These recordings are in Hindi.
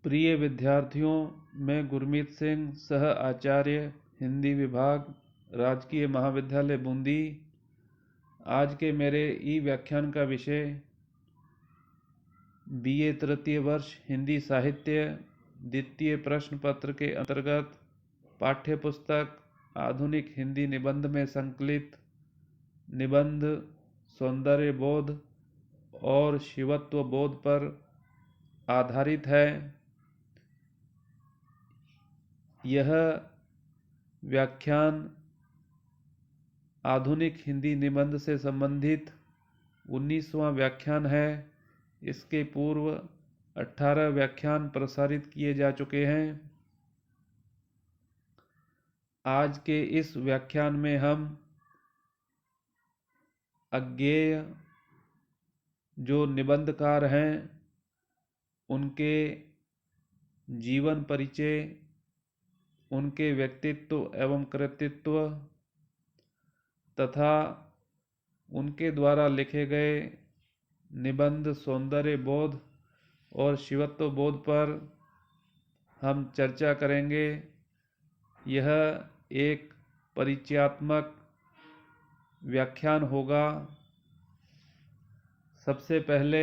प्रिय विद्यार्थियों, मैं गुरमीत सिंह, सह आचार्य हिंदी विभाग, राजकीय महाविद्यालय बूंदी। आज के मेरे ई व्याख्यान का विषय बीए तृतीय वर्ष हिंदी साहित्य द्वितीय प्रश्न पत्र के अंतर्गत पाठ्य पुस्तक आधुनिक हिंदी निबंध में संकलित निबंध सौंदर्य बोध और शिवत्व बोध पर आधारित है। यह व्याख्यान आधुनिक हिंदी निबंध से संबंधित 19वां व्याख्यान है। इसके पूर्व 18 व्याख्यान प्रसारित किए जा चुके हैं। आज के इस व्याख्यान में हम अज्ञेय जो निबंधकार हैं उनके जीवन परिचय, उनके व्यक्तित्व एवं कृतित्व तथा उनके द्वारा लिखे गए निबंध सौंदर्य बोध और शिवत्व बोध पर हम चर्चा करेंगे। यह एक परिचयात्मक व्याख्यान होगा। सबसे पहले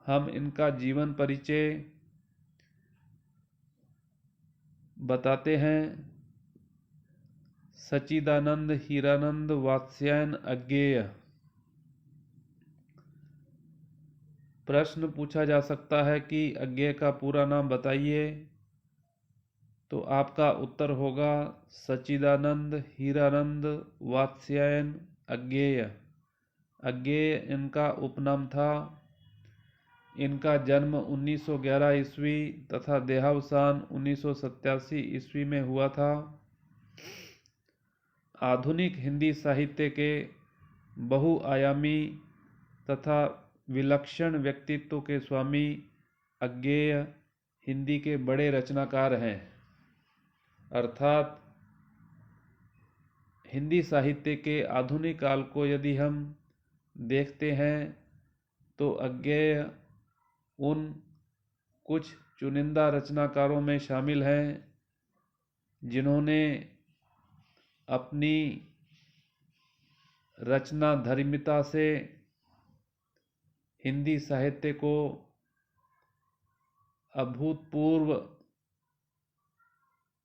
हम इनका जीवन परिचय बताते हैं। सच्चिदानंद हीरानंद वात्स्यायन अज्ञेय। प्रश्न पूछा जा सकता है कि अज्ञेय का पूरा नाम बताइए, तो आपका उत्तर होगा सच्चिदानंद हीरानंद वात्स्यायन अज्ञेय। अज्ञेय इनका उपनाम था। इनका जन्म 1911 ईस्वी तथा देहावसान 1987 ईस्वी में हुआ था। आधुनिक हिंदी साहित्य के बहुआयामी तथा विलक्षण व्यक्तित्व के स्वामी अज्ञेय हिंदी के बड़े रचनाकार हैं। अर्थात हिंदी साहित्य के आधुनिक काल को यदि हम देखते हैं तो अज्ञेय उन कुछ चुनिंदा रचनाकारों में शामिल हैं जिन्होंने अपनी रचना धर्मिता से हिंदी साहित्य को अभूतपूर्व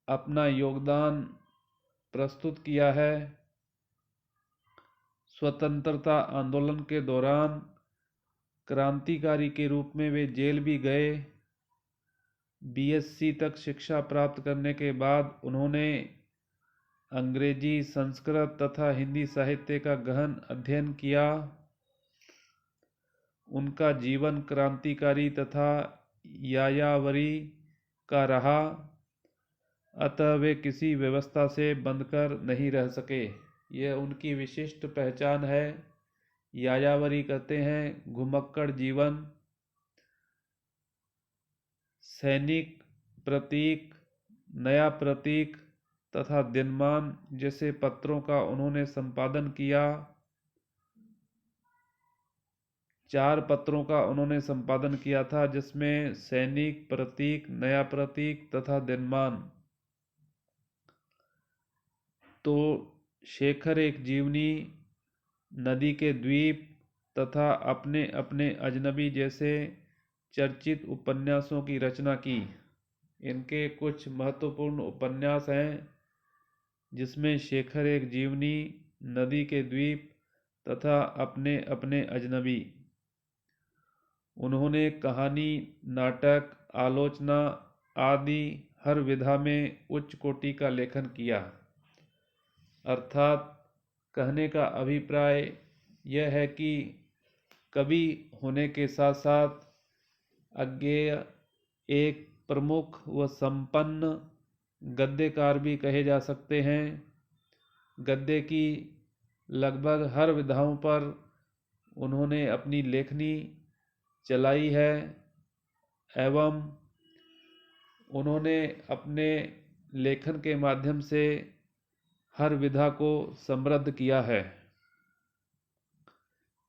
अपना योगदान प्रस्तुत किया है। स्वतंत्रता आंदोलन के दौरान क्रांतिकारी के रूप में वे जेल भी गए। बीएससी तक शिक्षा प्राप्त करने के बाद उन्होंने अंग्रेजी, संस्कृत तथा हिंदी साहित्य का गहन अध्ययन किया। उनका जीवन क्रांतिकारी तथा यायावरी का रहा, अतः वे किसी व्यवस्था से बंधकर नहीं रह सके। यह उनकी विशिष्ट पहचान है। यायावरी कहते हैं घुमक्कड़ जीवन। सैनिक, प्रतीक, नया प्रतीक तथा दिनमान जैसे पत्रों का उन्होंने संपादन किया। 4 पत्रों का उन्होंने संपादन किया था, जिसमें सैनिक, प्रतीक, नया प्रतीक तथा दिनमान। तो शेखर एक जीवनी, नदी के द्वीप तथा अपने अपने अजनबी जैसे चर्चित उपन्यासों की रचना की। इनके कुछ महत्वपूर्ण उपन्यास हैं, जिसमें शेखर एक जीवनी, नदी के द्वीप तथा अपने अपने अजनबी। उन्होंने कहानी, नाटक, आलोचना आदि हर विधा में उच्च कोटि का लेखन किया। अर्थात कहने का अभिप्राय यह है कि कवि होने के साथ साथ अज्ञेय एक प्रमुख व संपन्न गद्यकार भी कहे जा सकते हैं। गद्य की लगभग हर विधाओं पर उन्होंने अपनी लेखनी चलाई है एवं उन्होंने अपने लेखन के माध्यम से हर विधा को समृद्ध किया है।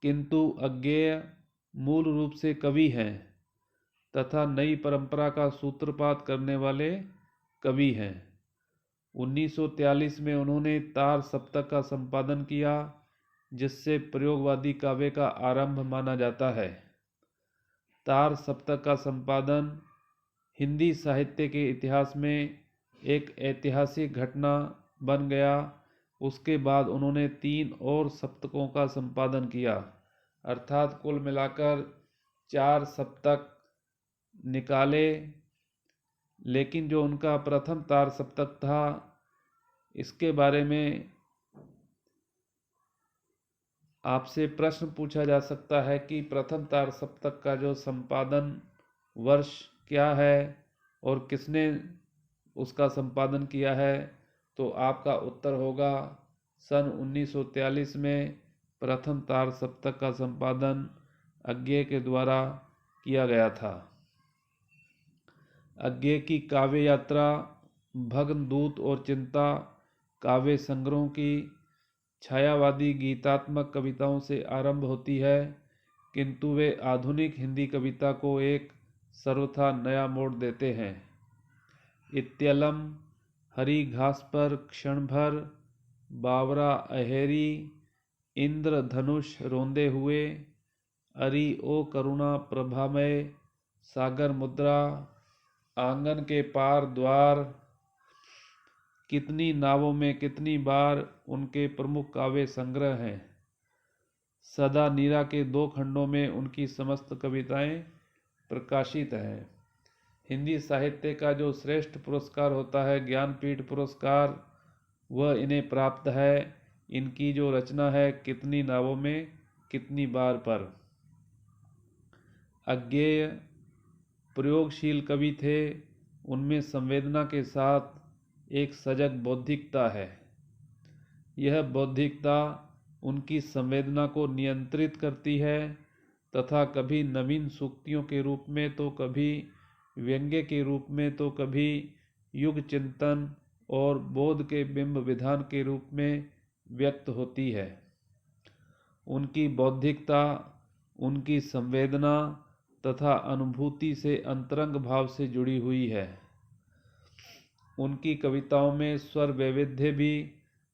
किंतु अज्ञेय मूल रूप से कवि हैं तथा नई परंपरा का सूत्रपात करने वाले कवि हैं। 1943 में उन्होंने तार सप्तक का संपादन किया, जिससे प्रयोगवादी काव्य का आरंभ माना जाता है। तार सप्तक का संपादन हिंदी साहित्य के इतिहास में एक ऐतिहासिक घटना बन गया। उसके बाद उन्होंने 3 और सप्तकों का संपादन किया, अर्थात कुल मिलाकर 4 सप्तक निकाले। लेकिन जो उनका प्रथम तार सप्तक था, इसके बारे में आपसे प्रश्न पूछा जा सकता है कि प्रथम तार सप्तक का जो संपादन वर्ष क्या है और किसने उसका संपादन किया है, तो आपका उत्तर होगा सन 1943 में प्रथम तार सप्तक का संपादन अज्ञेय के द्वारा किया गया था। अज्ञेय की काव्य यात्रा भग्नदूत और चिंता काव्य संग्रहों की छायावादी गीतात्मक कविताओं से आरंभ होती है, किंतु वे आधुनिक हिंदी कविता को एक सर्वथा नया मोड़ देते हैं। इत्यलम, हरी घास पर क्षण भर, बावरा अहेरी, इंद्रधनुष रोंदे हुए, अरी ओ करुणा प्रभामय, सागर मुद्रा, आंगन के पार द्वार, कितनी नावों में कितनी बार उनके प्रमुख काव्य संग्रह हैं। सदा नीरा के 2 खंडों में उनकी समस्त कविताएं प्रकाशित हैं। हिंदी साहित्य का जो श्रेष्ठ पुरस्कार होता है, ज्ञानपीठ पुरस्कार, वह इन्हें प्राप्त है। इनकी जो रचना है कितनी नावों में कितनी बार पर। अज्ञेय प्रयोगशील कवि थे। उनमें संवेदना के साथ एक सजग बौद्धिकता है। यह बौद्धिकता उनकी संवेदना को नियंत्रित करती है तथा कभी नवीन सूक्तियों के रूप में, तो कभी व्यंग्य के रूप में, तो कभी युग चिंतन और बोध के बिंब विधान के रूप में व्यक्त होती है। उनकी बौद्धिकता उनकी संवेदना तथा अनुभूति से अंतरंग भाव से जुड़ी हुई है। उनकी कविताओं में स्वर वैविध्य भी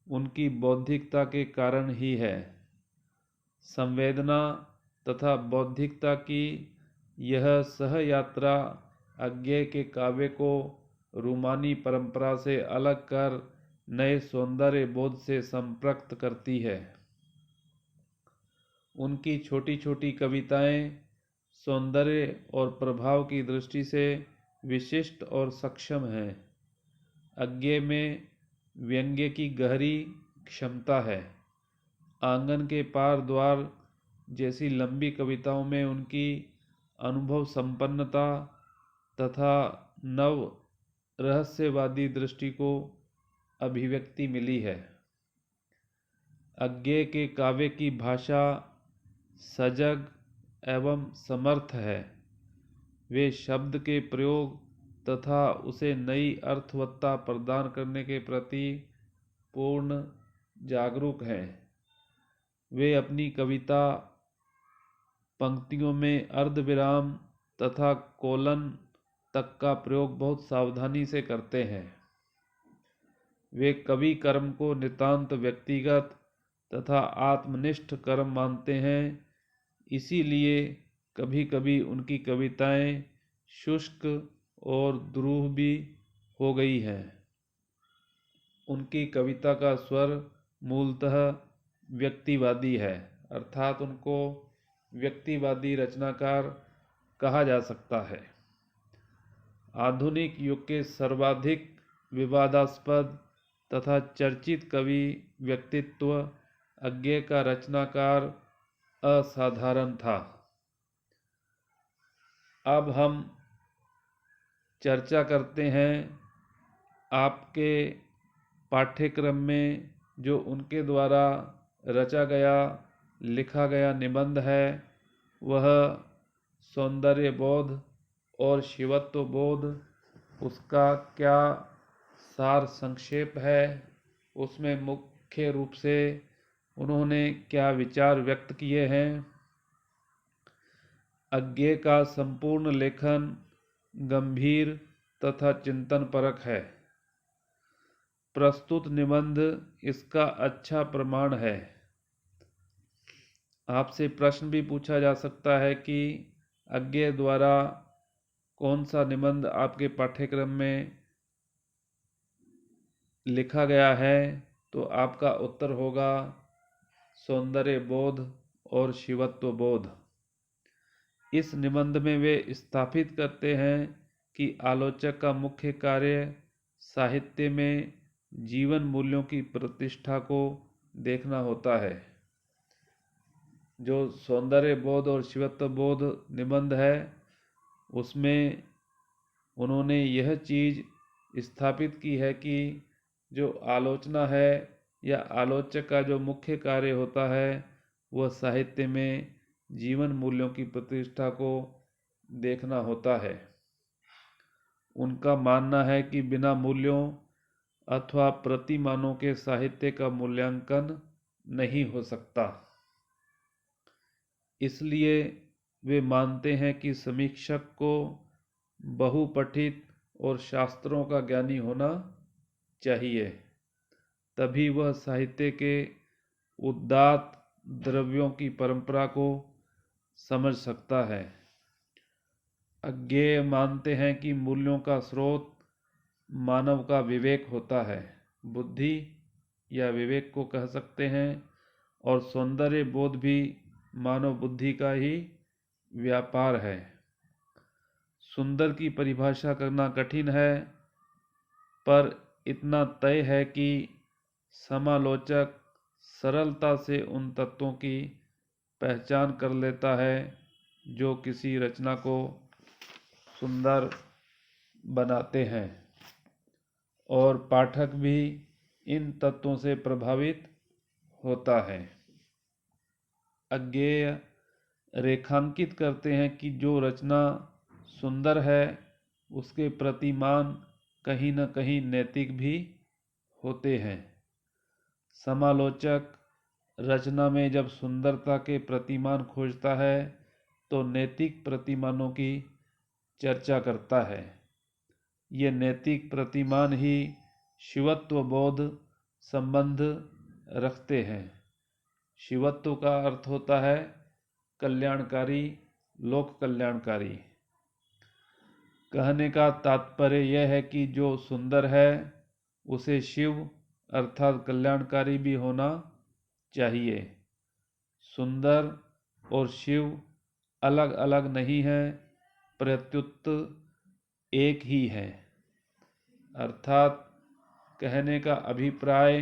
उनकी बौद्धिकता के कारण ही है। संवेदना तथा बौद्धिकता की यह सहयात्रा अज्ञेय के काव्य को रूमानी परंपरा से अलग कर नए सौंदर्य बोध से संपृक्त करती है। उनकी छोटी छोटी कविताएं सौंदर्य और प्रभाव की दृष्टि से विशिष्ट और सक्षम हैं। अज्ञेय में व्यंग्य की गहरी क्षमता है। आंगन के पार द्वार जैसी लंबी कविताओं में उनकी अनुभव संपन्नता तथा नव रहस्यवादी दृष्टि को अभिव्यक्ति मिली है। अज्ञेय के काव्य की भाषा सजग एवं समर्थ है। वे शब्द के प्रयोग तथा उसे नई अर्थवत्ता प्रदान करने के प्रति पूर्ण जागरूक हैं। वे अपनी कविता पंक्तियों में अर्धविराम तथा कोलन तक का प्रयोग बहुत सावधानी से करते हैं। वे कवि कर्म को नितांत व्यक्तिगत तथा आत्मनिष्ठ कर्म मानते हैं। इसीलिए कभी कभी उनकी कविताएं शुष्क और दुरूह भी हो गई हैं। उनकी कविता का स्वर मूलतः व्यक्तिवादी है, अर्थात उनको व्यक्तिवादी रचनाकार कहा जा सकता है। आधुनिक युग के सर्वाधिक विवादास्पद तथा चर्चित कवि व्यक्तित्व अज्ञेय का रचनाकार असाधारण था। अब हम चर्चा करते हैं आपके पाठ्यक्रम में जो उनके द्वारा रचा गया लिखा गया निबंध है, वह सौंदर्य बोध और शिवत्व बोध, उसका क्या सार संक्षेप है, उसमें मुख्य रूप से उन्होंने क्या विचार व्यक्त किए हैं। अज्ञेय का संपूर्ण लेखन गंभीर तथा चिंतनपरक है। प्रस्तुत निबंध इसका अच्छा प्रमाण है। आपसे प्रश्न भी पूछा जा सकता है कि अज्ञेय द्वारा कौन सा निबंध आपके पाठ्यक्रम में लिखा गया है, तो आपका उत्तर होगा सौंदर्य बोध और शिवत्व बोध। इस निबंध में वे स्थापित करते हैं कि आलोचक का मुख्य कार्य साहित्य में जीवन मूल्यों की प्रतिष्ठा को देखना होता है। जो सौंदर्य बोध और शिवत्व बोध निबंध है, उसमें उन्होंने यह चीज़ स्थापित की है कि जो आलोचना है या आलोचक का जो मुख्य कार्य होता है, वह साहित्य में जीवन मूल्यों की प्रतिष्ठा को देखना होता है। उनका मानना है कि बिना मूल्यों अथवा प्रतिमानों के साहित्य का मूल्यांकन नहीं हो सकता। इसलिए वे मानते हैं कि समीक्षक को बहुपठित और शास्त्रों का ज्ञानी होना चाहिए, तभी वह साहित्य के उदात्त द्रव्यों की परंपरा को समझ सकता है। अज्ञेय मानते हैं कि मूल्यों का स्रोत मानव का विवेक होता है, बुद्धि या विवेक को कह सकते हैं, और सौंदर्य बोध भी मानव बुद्धि का ही व्यापार है। सुंदर की परिभाषा करना कठिन है, पर इतना तय है कि समालोचक सरलता से उन तत्वों की पहचान कर लेता है जो किसी रचना को सुंदर बनाते हैं, और पाठक भी इन तत्वों से प्रभावित होता है। अज्ञेय रेखांकित करते हैं कि जो रचना सुंदर है उसके प्रतिमान कहीं न कहीं नैतिक भी होते हैं। समालोचक रचना में जब सुंदरता के प्रतिमान खोजता है तो नैतिक प्रतिमानों की चर्चा करता है। ये नैतिक प्रतिमान ही शिवत्व बोध संबंध रखते हैं। शिवत्व का अर्थ होता है कल्याणकारी, लोक कल्याणकारी। कहने का तात्पर्य यह है कि जो सुंदर है उसे शिव अर्थात कल्याणकारी भी होना चाहिए। सुंदर और शिव अलग अलग नहीं है, प्रत्युत एक ही है। अर्थात कहने का अभिप्राय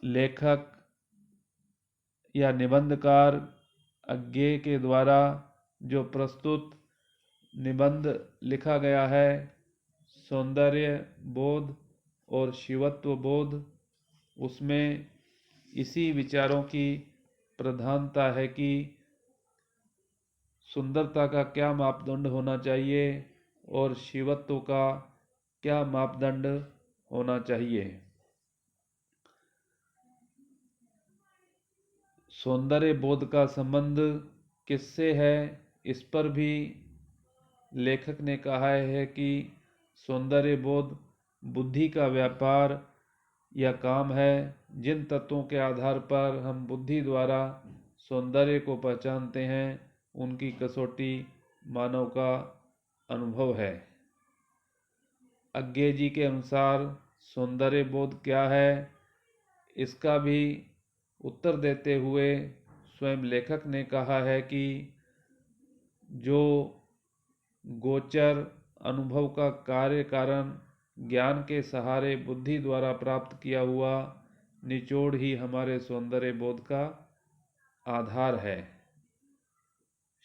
लेखक या निबंधकार अज्ञेय के द्वारा जो प्रस्तुत निबंध लिखा गया है, सौंदर्य बोध और शिवत्व बोध, उसमें इसी विचारों की प्रधानता है कि सुंदरता का क्या मापदंड होना चाहिए और शिवत्व का क्या मापदंड होना चाहिए। सौंदर्य बोध का संबंध किससे है, इस पर भी लेखक ने कहा है कि सौंदर्य बोध बुद्धि का व्यापार या काम है। जिन तत्वों के आधार पर हम बुद्धि द्वारा सौंदर्य को पहचानते हैं, उनकी कसौटी मानव का अनुभव है। अज्ञेय जी के अनुसार सौंदर्य बोध क्या है, इसका भी उत्तर देते हुए स्वयं लेखक ने कहा है कि जो गोचर अनुभव का कार्य कारण ज्ञान के सहारे बुद्धि द्वारा प्राप्त किया हुआ निचोड़ ही हमारे सौंदर्य बोध का आधार है।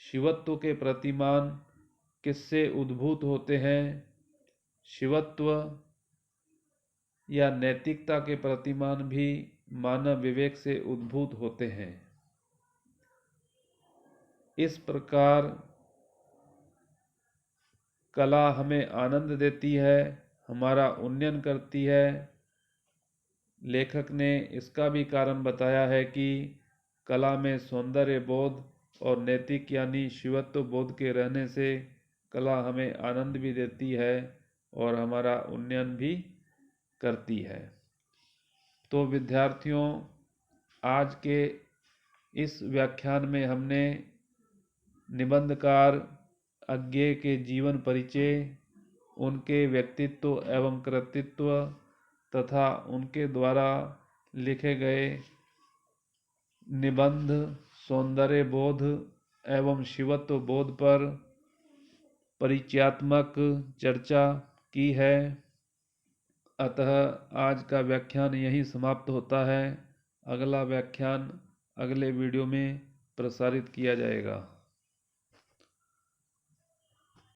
शिवत्व के प्रतिमान किससे उद्भूत होते हैं? शिवत्व या नैतिकता के प्रतिमान भी मानव विवेक से उद्भूत होते हैं। इस प्रकार कला हमें आनंद देती है, हमारा उन्नयन करती है। लेखक ने इसका भी कारण बताया है कि कला में सौंदर्य बोध और नैतिक यानी शिवत्व बोध के रहने से कला हमें आनंद भी देती है और हमारा उन्नयन भी करती है। तो विद्यार्थियों, आज के इस व्याख्यान में हमने निबंधकार अज्ञेय के जीवन परिचय, उनके व्यक्तित्व एवं कृतित्व तथा उनके द्वारा लिखे गए निबंध सौंदर्य बोध एवं शिवत्व बोध पर परिचयात्मक चर्चा की है। अतः आज का व्याख्यान यहीं समाप्त होता है। अगला व्याख्यान अगले वीडियो में प्रसारित किया जाएगा।